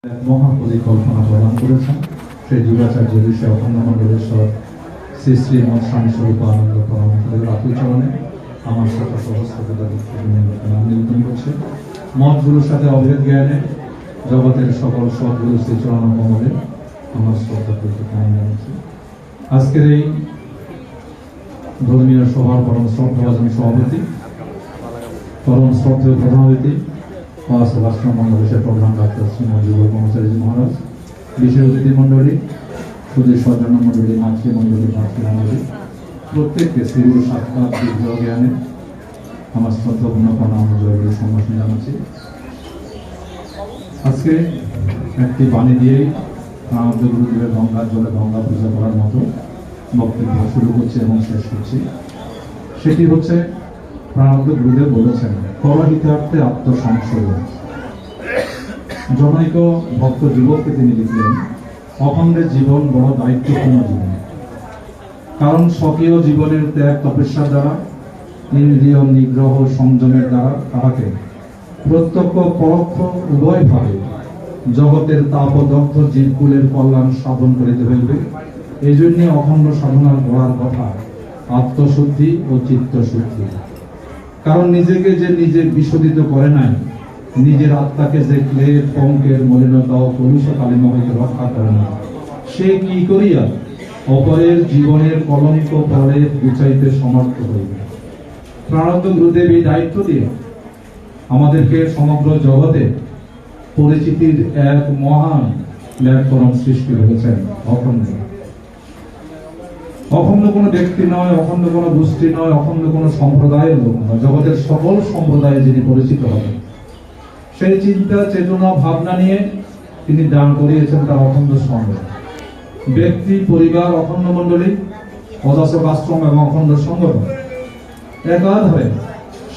মহাপরিকল্পনা প্রদান করেছেন সেই যুগাচার্য ঋষি অখণ্ড মণ্ডলেশ্বর শ্রী শ্রী মৎ স্বামী স্বরূপানন্দ পরমহংসদেবের আত্মচরণে আমার সাথে সহস্র নিবেদন করছে। মঠগুলোর সাথে অভেদ জ্ঞানে জগতের সকল সৎগুরু শ্রী চরণ কমলে আমার শ্রদ্ধা প্রতিজ্ঞা জানাচ্ছি। আজকের এই ধর্মীয় সভার পরম শ্রদ্ধাভাজন সভাপতি, পরম শ্রদ্ধেয় প্রধান অতিথি রাষ্ট্র বাংলাদেশের প্রধান ডাক্তার শ্রীমৎ যুগল কর্মচারী মহারাজ, বিশেষ অতিথি মন্ডলী, সুদী সজ্জন মন্ডলী, মাতৃমন্ডলী, মাতৃমন্ডলী, প্রত্যেককে শ্রীগুরু সাক্ষাৎ দীর্ঘ জ্ঞানে আমার শ্রদ্ধাপূর্ণ প্রণাম জয়গুরু সম্ভাষণ জানাচ্ছি। আজকে একটি বাণী দিয়েই গুরুদেবের গঙ্গার জলে গঙ্গা পূজা করার মতো বক্তব্য শুরু করছি এবং শেষ করছি। সেটি হচ্ছে প্রাণান্ত গুরুদেব বলেছেন, পরহিতার্থে আত্মসংশোধন। জনৈক ভক্ত যুবককে তিনি লিখলেন, অখণ্ডের জীবন বড় দায়িত্বপূর্ণ জীবন, কারণ স্বকীয় জীবনের ত্যাগ তপস্যার দ্বারা, ইন্দ্রিয় নিগ্রহ সংযমের দ্বারা তাহাকে প্রত্যক্ষ পরোক্ষ উভয়ভাবে জগতের তাপদগ্ধ জীবকুলের কল্যাণ সাধন করিতে হইবে। এই জন্য অখণ্ড সাধনার গোড়ার কথা আত্মশুদ্ধি ও চিত্তশুদ্ধি। কারণ নিজেকে যে নিজে বিশোধিত করে নাই, নিজের আত্মাকে যে ক্লেদ পঙ্কের মলিনতা ও কলুষ কালিমা হইতে রক্ষা করে না, সে কি করিয়া অপরের জীবনের কলঙ্ক পরে বুঝাইতে সমর্থ হইবে। প্রাণান্ত গুরুদেব এই দায়িত্ব দিয়ে আমাদেরকে সমগ্র জগতে পরিচিতির এক মহান প্ল্যাটফর্ম সৃষ্টি করেছেন। অখণ্ড অখণ্ড কোনো ব্যক্তি নয়, অখণ্ড কোনো গোষ্ঠী নয়, অখণ্ড কোনো সম্প্রদায়ের লোক নয়, জগতের সকল সম্প্রদায়ে যিনি পরিচিত হবেন, সেই চিন্তা চেতনা ভাবনা নিয়ে তিনি দান করিয়েছেন তার অখণ্ড সঙ্গ। ব্যক্তি, পরিবার, অখণ্ড মণ্ডলী, অদাসক আশ্রম এবং অখণ্ড সংগঠন একাধারে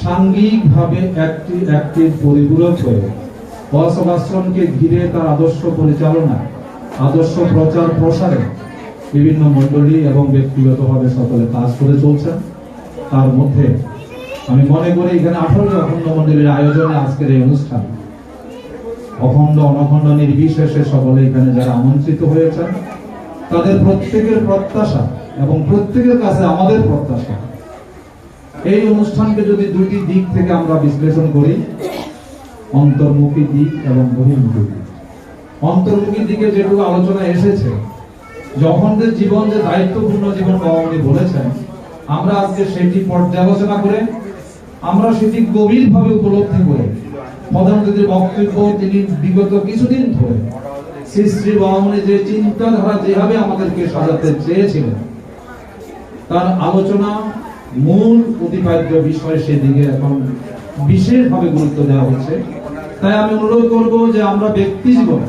সাঙ্গিক ভাবে একটি পরিপূরক হয়ে অদাসক আশ্রমকে ঘিরে তার আদর্শ পরিচালনা, আদর্শ প্রচার প্রসারে বিভিন্ন মণ্ডলী এবং ব্যক্তিগতভাবে সকলে কাজ করে চলছেন। তার মধ্যে আমি মনে করি এখানে 18টি অখণ্ড মণ্ডলীর আয়োজনে আজকের এই অনুষ্ঠান, অখণ্ড অনখণ্ড নির্বিশেষে সকলে এখানে যারা আমন্ত্রিত হয়েছেন, তাদের প্রত্যেকের প্রত্যাশা এবং প্রত্যেকের কাছে আমাদের প্রত্যাশা, এই অনুষ্ঠানকে যদি দুটি দিক থেকে আমরা বিশ্লেষণ করি, অন্তর্মুখী দিক এবং বহির্মুখী দিক। অন্তর্মুখী দিকে যেটুকু আলোচনা এসেছে, যখন যে জীবন যে দায়িত্বপূর্ণ জীবন বাবামণি বলেছেন, আমরা আজকে সেটি পর্যালোচনা করে আমরা সেটি গভীরভাবে উপলব্ধি করে প্রধানমন্ত্রীর বক্তব্য তিনি বিগত কিছুদিন ধরে শ্রী শ্রী বাবামণি যে চিন্তাধারা যেভাবে আমাদেরকে সাজাতে চেয়েছিলেন, তার আলোচনা মূল প্রতিপাদ্য বিষয় সেদিকে এখন বিশেষভাবে গুরুত্ব দেওয়া হচ্ছে। তাই আমি অনুরোধ করব যে আমরা ব্যক্তি জীবনে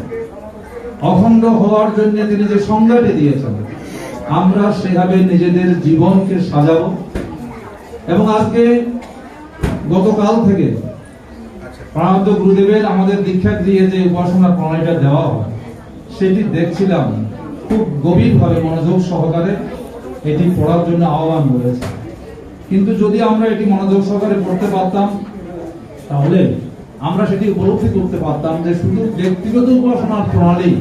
অখণ্ড হওয়ার জন্য তিনি যে সংজ্ঞাটি দিয়েছেন, আমরা সেভাবে নিজেদের জীবনকে সাজাবো। এবং আজকে গতকাল থেকে প্রাণান্ত গুরুদেবের আমাদের দীক্ষা দিয়ে যে উপাসনার প্রণালীটা দেওয়া হয়, সেটি দেখছিলাম খুব গভীরভাবে মনোযোগ সহকারে এটি পড়ার জন্য আহ্বান করেছে। কিন্তু যদি আমরা এটি মনোযোগ সহকারে পড়তে পারতাম, তাহলে আমরা সেটি উপলব্ধি করতে পারতাম যে শুধু ব্যক্তিগত উপাসনার প্রণালী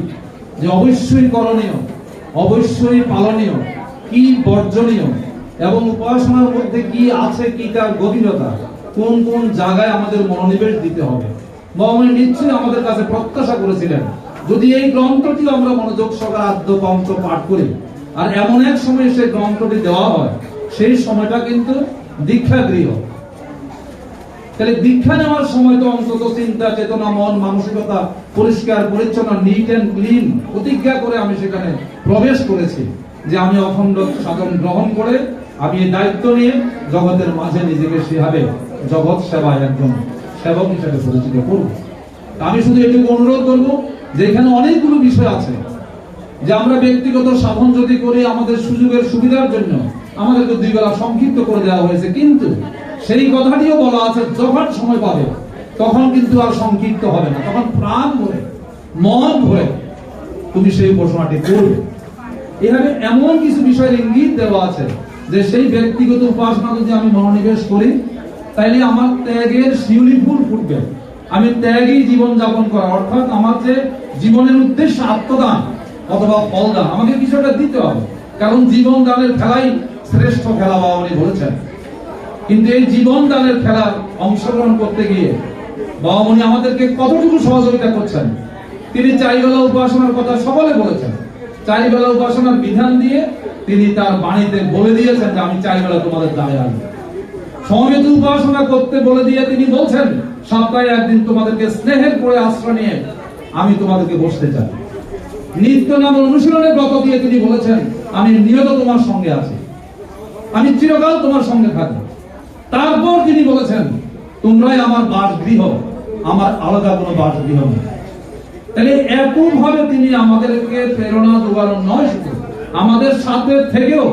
যে অবশ্যই করণীয়, অবশ্যই পালনীয়, কি বর্জনীয়, এবং উপাসনার মধ্যে কি আছে, কি তার গভীরতা, কোন কোন জায়গায় আমাদের মনোনিবেশ দিতে হবে। বাবামণি নিশ্চয়ই আমাদের কাছে প্রত্যাশা করেছিলেন, যদি এই গ্রন্থটি আমরা মনোযোগ সহকারে আদ্য পঞ্চ পাঠ করি আর এমন এক সময় সেই গ্রন্থটি দেওয়া হয়, সেই সময়টা কিন্তু দীক্ষা গৃহ। তাহলে দীক্ষা নেওয়ার সময় তো অন্তত চিন্তা চেতনা, মন মানসিকতা পরিষ্কার পরিচ্ছন্ন, নিট এন্ড ক্লিন প্রতিজ্ঞা করে আমি সেখানে প্রবেশ করেছি যে আমি অখণ্ড সাধন গ্রহণ করে আমি এই দায়িত্ব নিয়ে জগতের মাঝে নিজেকে সেভাবে জগৎ সেবায় একজন সেবক হিসেবে পরিচিত করব। আমি শুধু এটুকু অনুরোধ করব যে এখানে অনেকগুলো বিষয় আছে যে আমরা ব্যক্তিগত সাধন যদি করি আমাদের সুযোগের সুবিধার জন্য আমাদেরকে 2 বেলা সংক্ষিপ্ত করে দেওয়া হয়েছে, কিন্তু সেই কথাটিও বলা আছে যখন সময় পাবে তখন কিন্তু আর সংক্ষিপ্ত হবে না, তখন প্রাণ ভরে মন ভরে তুমি সেই উপাসনাটি করবে। এভাবে এমন কিছু বিষয়ের ইঙ্গিত দেওয়া আছে যে সেই ব্যক্তিগত উপাসনা যদি আমি মনোনিবেশ করি, তাইলে আমার ত্যাগের শিউলি ফুল ফুটবে, আমি ত্যাগী জীবন যাপন করা, অর্থাৎ আমার যে জীবনের উদ্দেশ্য আত্মদান অথবা ফলদান, আমাকে কিছুটা দিতে হবে, কারণ জীবন দানের খেলাই শ্রেষ্ঠ খেলা বাবা উনি বলেছেন। কিন্তু এই জীবন দানের খেলা অংশগ্রহণ করতে গিয়ে বাবা উনি আমাদেরকে কতটুকু সহযোগিতা করছেন। তিনি 4 বেলা উপাসনার কথা সকলে বলেছেন, 4 বেলা উপাসনার বিধান দিয়ে তিনি তার বাণীতে বলে দিয়েছেন যে আমি 4 বেলা তোমাদের দ্বারে আসবো। সমবেত উপাসনা করতে বলে দিয়ে তিনি বলছেন সপ্তাহে একদিন তোমাদেরকে স্নেহের পরে আশ্রয় নিয়ে আমি তোমাদেরকে বসতে চাই। নিত্য নাম অনুশীলনের ব্রত দিয়ে তিনি বলেছেন আমি নিয়ত তোমার সঙ্গে আছি, আমি চিরকাল তোমার সঙ্গে থাকবো। তারপর তিনি বলেছেন তোমরাই আমার বাসগৃহ, আমার আলাদা কোনো বাসগৃহ নেই। তাহলে একইভাবে তিনি আমাদেরকে প্রেরণা যোগানো নয়, শুধু আমাদের সাথে থেকেও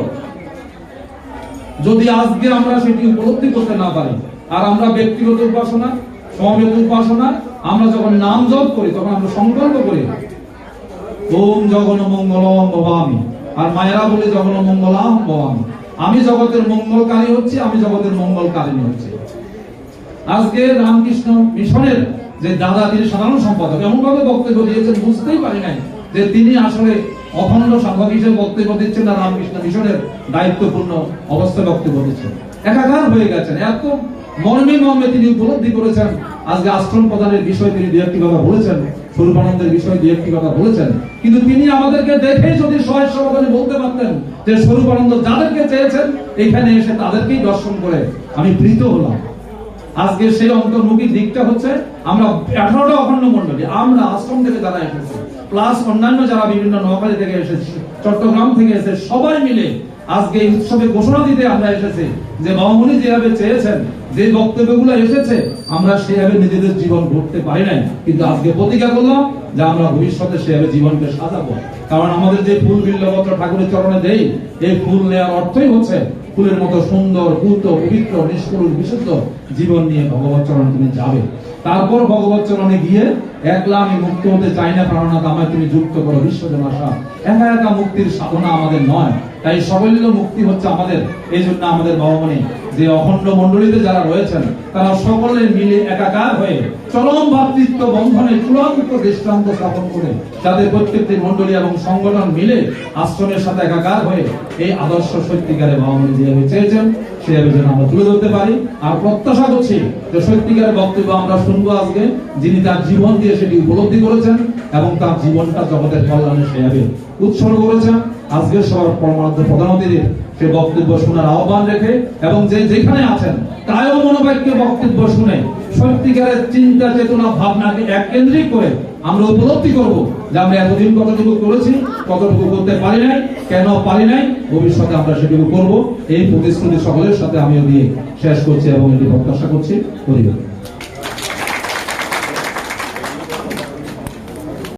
যদি আজকে আমরা সেটি উপলব্ধি করতে না পারি, আর আমরা ব্যক্তিগত উপাসনা, সমবেত উপাসনা, আমরা যখন নাম জপ করি তখন আমরা সংকল্প করি ওম জগন মঙ্গলম ভবামি, আর মায়েরা বলে জগন মঙ্গলাম ভবামি, আমি জগতের মঙ্গলকারী হচ্ছি, আমি জগতের মঙ্গলকারিণী হচ্ছি। আজকে রামকৃষ্ণ মিশনের যে দাদা, তিনি সাধারণ সম্পাদক, এমন ভাবে বক্তব্য দিয়েছেন বুঝতেই পারি নাই যে তিনি আসলে অখণ্ড সাধক হিসেবে বক্তব্য দিচ্ছেন না রামকৃষ্ণ মিশনের দায়িত্বপূর্ণ অবস্থায় বক্তব্য দিচ্ছেন। একাকার হয়ে গেছেন, এত মর্মে মর্মে তিনি উপলব্ধি করেছেন। আজকে আশ্রম প্রদানের বিষয় তিনি দু একটি কথা বলেছেন, স্বরূপানন্দের বিষয় দু একটি কথা বলেছেন, কিন্তু তিনি আমাদেরকে দেখে যদি সহায় সমাধানে বলতে পারতেন যে স্বরূপানন্দ যাদেরকে চেয়েছেন এখানে এসে তাদেরকেই দর্শন করে আমি প্রীত হলাম। আজকে সেই অন্তর্মুখী দিকটা হচ্ছে আমরা 18টা অখণ্ড মণ্ডলী, আমরা আশ্রম থেকে যারা এসেছি প্লাস অন্যান্য যারা বিভিন্ন নোয়াখালী থেকে এসেছে, চট্টগ্রাম থেকে এসে সবাই মিলে আজকে এই উৎসবে ঘোষণা দিতে আমরা এসেছি যে বাবামণি যেভাবে চেয়েছেন, যে বক্তব্যগুলো এসেছে আমরা সেভাবে নিজেদের জীবন গড়তে পারি নাই, কিন্তু আজকে প্রতিজ্ঞা করলাম যে আমরা ভবিষ্যতে সেভাবে জীবনকে সাজাবো। কারণ আমাদের যে ফুল বিল্লপত্র ঠাকুরের চরণে দেই, এই ফুল নেওয়ার অর্থই হচ্ছে ফুলের মতো সুন্দর, পূত, পবিত্র, নিষ্কলুষ, বিশুদ্ধ জীবন নিয়ে ভগবত চরণে তুমি যাবে। তারপর ভগবত চরণে গিয়ে একলা আমি মুক্ত হতে চাই না প্রাণনাথ আমায় তুমি যুক্ত করো বিশ্বজন আশা। একা একা মুক্তির সাধনা আমাদের নয়, তাই সবল্য মুক্তি হচ্ছে আমাদের। এই জন্য আমাদের বাবামণি যে অখণ্ড মণ্ডলীতে যারা রয়েছেন তারা সকলে মিলে একাকার হয়ে চরম ভাতৃত্ব বন্ধনে চূড়ান্ত দৃষ্টান্ত স্থাপন করে যাদের প্রত্যেকটি মণ্ডলী এবং সংগঠন মিলে আশ্রমের সাথে একাকার হয়ে এই আদর্শ সত্যিকারে বাবামণি যেভাবে চেয়েছেন সেভাবে যেন আমরা তুলে ধরতে পারি। আর প্রত্যাশা করছি যে সত্যিকারের বক্তব্য আমরা শুনবো আজকে, যিনি তার জীবন দিয়ে সেটি উপলব্ধি করেছেন এবং তার জীবনটা জগতের কল্যাণে সেভাবে উৎসর্গ করেছেন। আজকের সবার পরমারাধ্য প্রধান অতিথির সে বক্তব্য শোনার আহ্বান রেখে এবং যে যেখানে আছেন কায়ো মনোবাক্যে বক্তব্য শুনে সত্যিকারের চিন্তা চেতনা ভাবনাকে এক কেন্দ্রিক করে আমরা উপলব্ধি করব যে আমরা এতদিন কতটুকু করেছি, কতটুকু করতে পারি নাই, কেন পারি নাই, ভবিষ্যতে আমরা সেটুকু করব। এই প্রতিশ্রুতি সকলের সাথে আমিও দিয়ে শেষ করছি এবং এটি প্রত্যাশা করছি। ধন্যবাদ।